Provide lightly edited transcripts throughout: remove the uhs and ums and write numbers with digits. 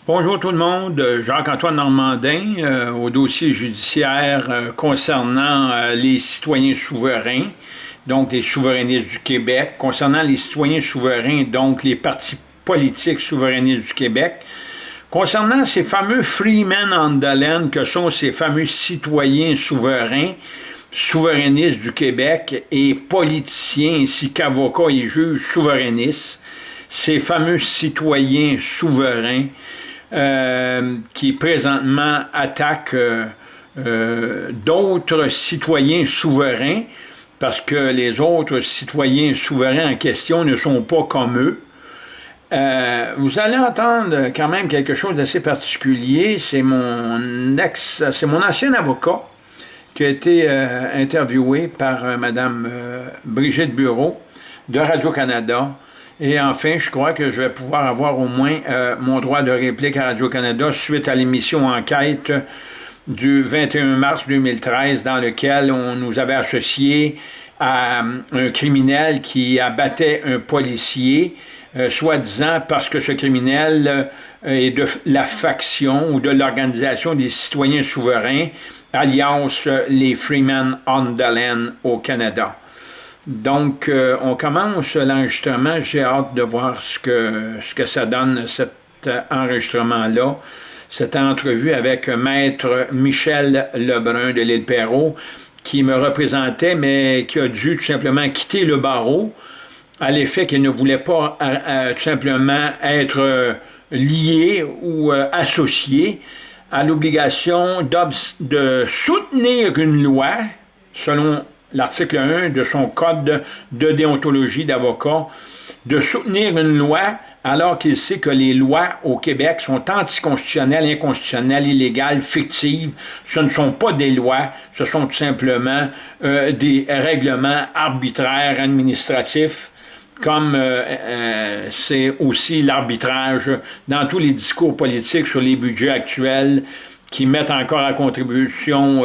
Bonjour tout le monde, Jacques-Antoine Normandin au dossier judiciaire concernant les citoyens souverains, donc les souverainistes du Québec, concernant les citoyens souverains, donc les partis politiques souverainistes du Québec, concernant ces fameux freemen on the land que sont ces fameux citoyens souverains, souverainistes du Québec et politiciens ainsi qu'avocats et juges souverainistes, ces fameux citoyens souverains qui présentement attaquent d'autres citoyens souverains parce que les autres citoyens souverains en question ne sont pas comme eux. Vous allez entendre quand même quelque chose d'assez particulier. C'est mon ancien avocat qui a été interviewé par Mme Brigitte Bureau de Radio-Canada. Et enfin, je crois que je vais pouvoir avoir au moins mon droit de réplique à Radio-Canada suite à l'émission Enquête du 21 mars 2013 dans lequel on nous avait associés à un criminel qui abattait un policier, soi-disant parce que ce criminel est de la faction ou de l'Organisation des citoyens souverains, alias les Freemen on the Land au Canada. Donc, on commence l'enregistrement. J'ai hâte de voir ce que ça donne, cet enregistrement-là, cette entrevue avec Maître Michel Lebrun de l'Île Perrot, qui me représentait, mais qui a dû tout simplement quitter le barreau à l'effet qu'il ne voulait pas tout simplement être lié ou associé à l'obligation de soutenir une loi, selon l'article 1 de son code de déontologie d'avocat, de soutenir une loi alors qu'il sait que les lois au Québec sont anticonstitutionnelles, inconstitutionnelles, illégales, fictives. Ce ne sont pas des lois, ce sont tout simplement des règlements arbitraires administratifs, comme c'est aussi l'arbitrage dans tous les discours politiques sur les budgets actuels qui mettent encore à contribution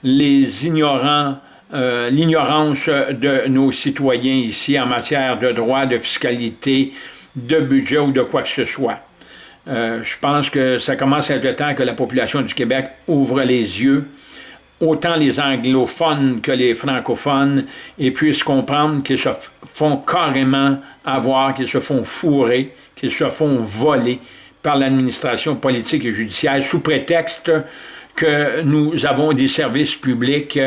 les ignorants, l'ignorance de nos citoyens ici en matière de droit, de fiscalité, de budget ou de quoi que ce soit. Je pense que ça commence à être le temps que la population du Québec ouvre les yeux, autant les anglophones que les francophones, et puissent comprendre qu'ils se font carrément avoir, qu'ils se font fourrer, qu'ils se font voler par l'administration politique et judiciaire sous prétexte que nous avons des services publics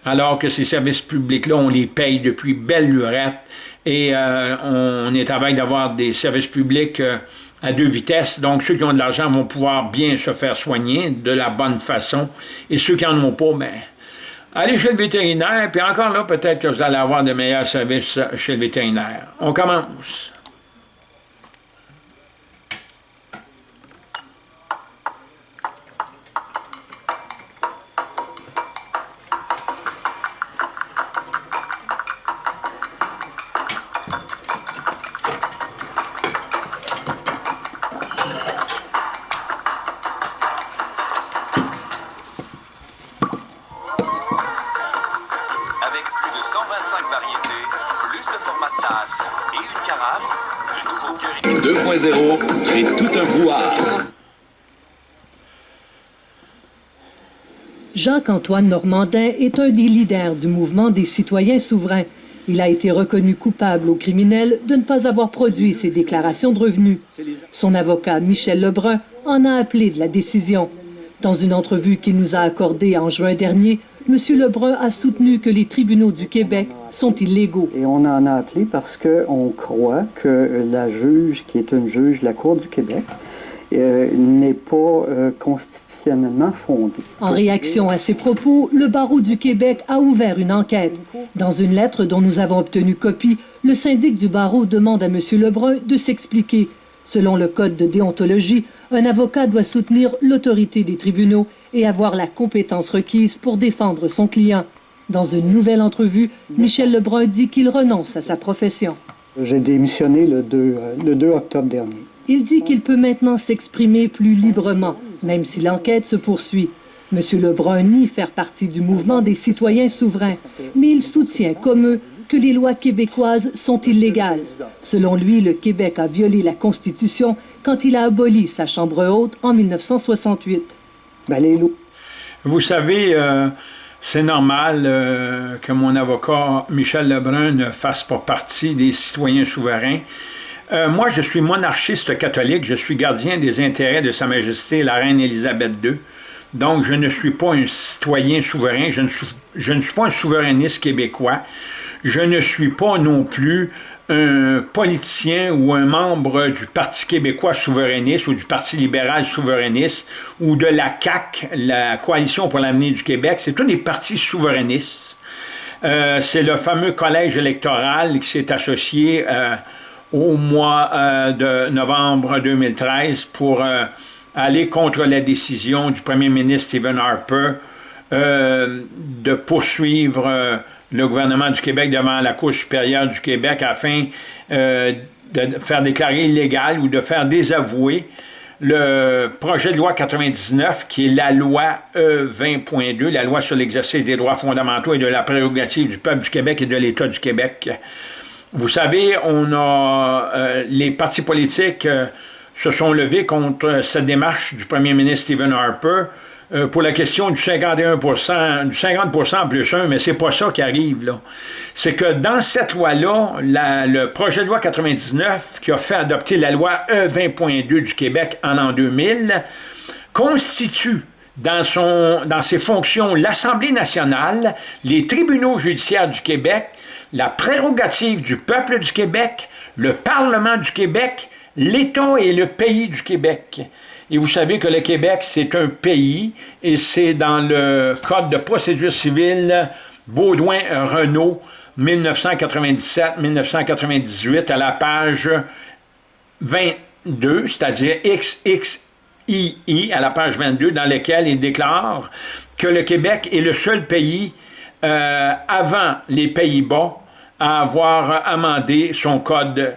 alors que ces services publics-là, on les paye depuis belle lurette et on est à veille d'avoir des services publics à deux vitesses. Donc, ceux qui ont de l'argent vont pouvoir bien se faire soigner de la bonne façon et ceux qui n'en ont pas, ben, allez chez le vétérinaire, puis encore là, peut-être que vous allez avoir de meilleurs services chez le vétérinaire. On commence. Crée tout un brouhaha. Jacques-Antoine Normandin est un des leaders du mouvement des citoyens souverains. Il a été reconnu coupable au criminel de ne pas avoir produit ses déclarations de revenus. Son avocat, Michel Lebrun, en a appelé de la décision. Dans une entrevue qu'il nous a accordée en juin dernier, M. Lebrun a soutenu que les tribunaux du Québec sont illégaux. Et on en a appelé parce qu'on croit que la juge, qui est une juge de la Cour du Québec, n'est pas constitutionnellement fondée. En réaction à ces propos, le barreau du Québec a ouvert une enquête. Dans une lettre dont nous avons obtenu copie, le syndic du barreau demande à M. Lebrun de s'expliquer. Selon le code de déontologie, un avocat doit soutenir l'autorité des tribunaux et avoir la compétence requise pour défendre son client. Dans une nouvelle entrevue, Michel Lebrun dit qu'il renonce à sa profession. J'ai démissionné le 2 octobre dernier. Il dit qu'il peut maintenant s'exprimer plus librement, même si l'enquête se poursuit. M. Lebrun nie faire partie du mouvement des citoyens souverains, mais il soutient, comme eux, que les lois québécoises sont illégales. Selon lui, le Québec a violé la Constitution quand il a aboli sa Chambre haute en 1968. Vous savez, c'est normal que mon avocat Michel Lebrun ne fasse pas partie des citoyens souverains. Moi, je suis monarchiste catholique, je suis gardien des intérêts de Sa Majesté la Reine Élisabeth II. Donc, je ne suis pas un citoyen souverain, je ne suis pas un souverainiste québécois. Je ne suis pas non plus un politicien ou un membre du Parti québécois souverainiste ou du Parti libéral souverainiste ou de la CAQ, la Coalition pour l'avenir du Québec. C'est tous des partis souverainistes. C'est le fameux collège électoral qui s'est associé au mois de novembre 2013 pour aller contre la décision du premier ministre Stephen Harper de poursuivre le gouvernement du Québec devant la Cour supérieure du Québec afin de faire déclarer illégal ou de faire désavouer le projet de loi 99, qui est la loi E20.2, la loi sur l'exercice des droits fondamentaux et de la prérogative du peuple du Québec et de l'État du Québec. Vous savez, les partis politiques se sont levés contre cette démarche du premier ministre Stephen Harper pour la question du 51%, du 50% plus 1, mais c'est pas ça qui arrive, là. C'est que dans cette loi-là, le projet de loi 99, qui a fait adopter la loi E20.2 du Québec en l'an 2000, constitue dans ses fonctions l'Assemblée nationale, les tribunaux judiciaires du Québec, la prérogative du peuple du Québec, le Parlement du Québec, l'État et le pays du Québec. Et vous savez que le Québec, c'est un pays, et c'est dans le Code de procédure civile Baudouin-Renault, 1997-1998, à la page 22, c'est-à-dire XXII, à la page 22, dans lequel il déclare que le Québec est le seul pays, avant les Pays-Bas, à avoir amendé son code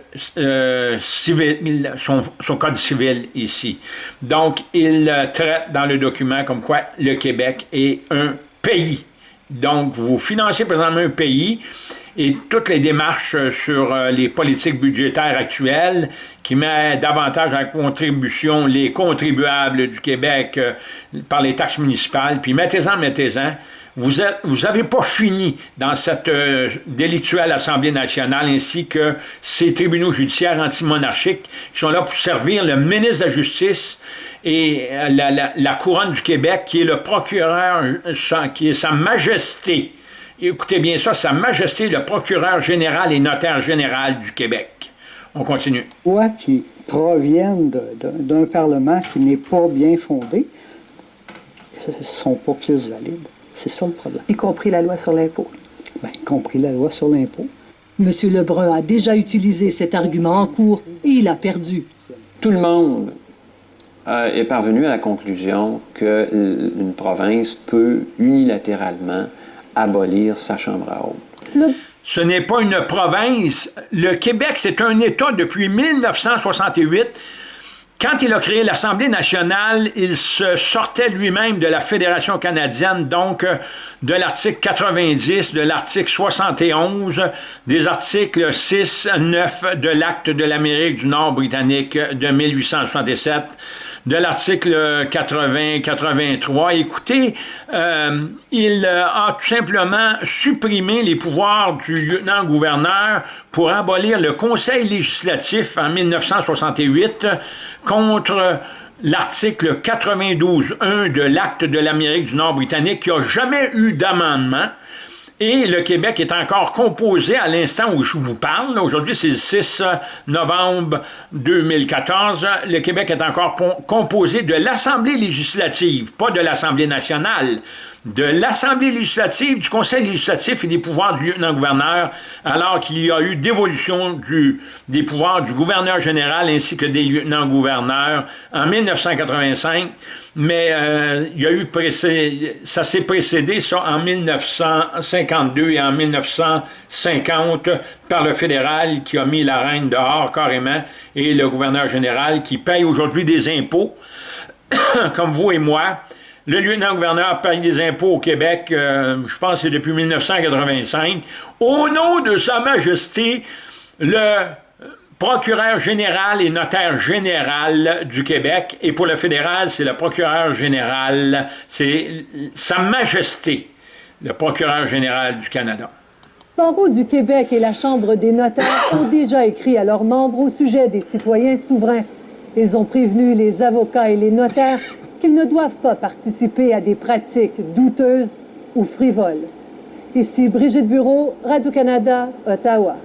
civil, son code civil ici. Donc, il traite dans le document comme quoi le Québec est un pays. Donc, vous financez présentement un pays et toutes les démarches sur les politiques budgétaires actuelles qui mettent davantage en contribution les contribuables du Québec par les taxes municipales, puis mettez-en. Vous n'avez pas fini dans cette délictuelle Assemblée nationale ainsi que ces tribunaux judiciaires antimonarchiques qui sont là pour servir le ministre de la Justice et la Couronne du Québec qui est le procureur, qui est Sa Majesté. Écoutez bien ça, Sa Majesté, le procureur général et notaire général du Québec. On continue. Lois qui proviennent d'un Parlement qui n'est pas bien fondé ne sont pas plus valides. C'est ça le problème. Y compris la loi sur l'impôt. Bien, y compris la loi sur l'impôt. M. Lebrun a déjà utilisé cet argument en cours et il a perdu. Tout le monde est parvenu à la conclusion qu'une province peut unilatéralement abolir sa Chambre à haute. Ce n'est pas une province. Le Québec, c'est un État depuis 1968. Quand il a créé l'Assemblée nationale, il se sortait lui-même de la Fédération canadienne, donc de l'article 90, de l'article 71, des articles 6, 9 de l'Acte de l'Amérique du Nord britannique de 1867, de l'article 80-83. Écoutez, il a tout simplement supprimé les pouvoirs du lieutenant-gouverneur pour abolir le Conseil législatif en 1968 contre l'article 92.1 de l'Acte de l'Amérique du Nord britannique qui n'a jamais eu d'amendement. Et le Québec est encore composé à l'instant où je vous parle. Aujourd'hui, c'est le 6 novembre 2014. Le Québec est encore composé de l'Assemblée législative, pas de l'Assemblée nationale, de l'Assemblée législative, du Conseil législatif et des pouvoirs du lieutenant-gouverneur, alors qu'il y a eu dévolution des pouvoirs du gouverneur général ainsi que des lieutenants-gouverneurs en 1985. Mais il y a eu ça s'est précédé ça en 1952 et en 1950 par le fédéral qui a mis la reine dehors carrément et le gouverneur général qui paye aujourd'hui des impôts comme vous et moi le lieutenant-gouverneur paye des impôts au Québec, je pense que c'est depuis 1985, au nom de Sa Majesté, le procureur général et notaire général du Québec, et pour le fédéral, c'est le procureur général, c'est Sa Majesté, le procureur général du Canada. Le Barreau du Québec et la Chambre des notaires ont déjà écrit à leurs membres au sujet des citoyens souverains. Ils ont prévenu les avocats et les notaires qu'ils ne doivent pas participer à des pratiques douteuses ou frivoles. Ici Brigitte Bureau, Radio-Canada, Ottawa.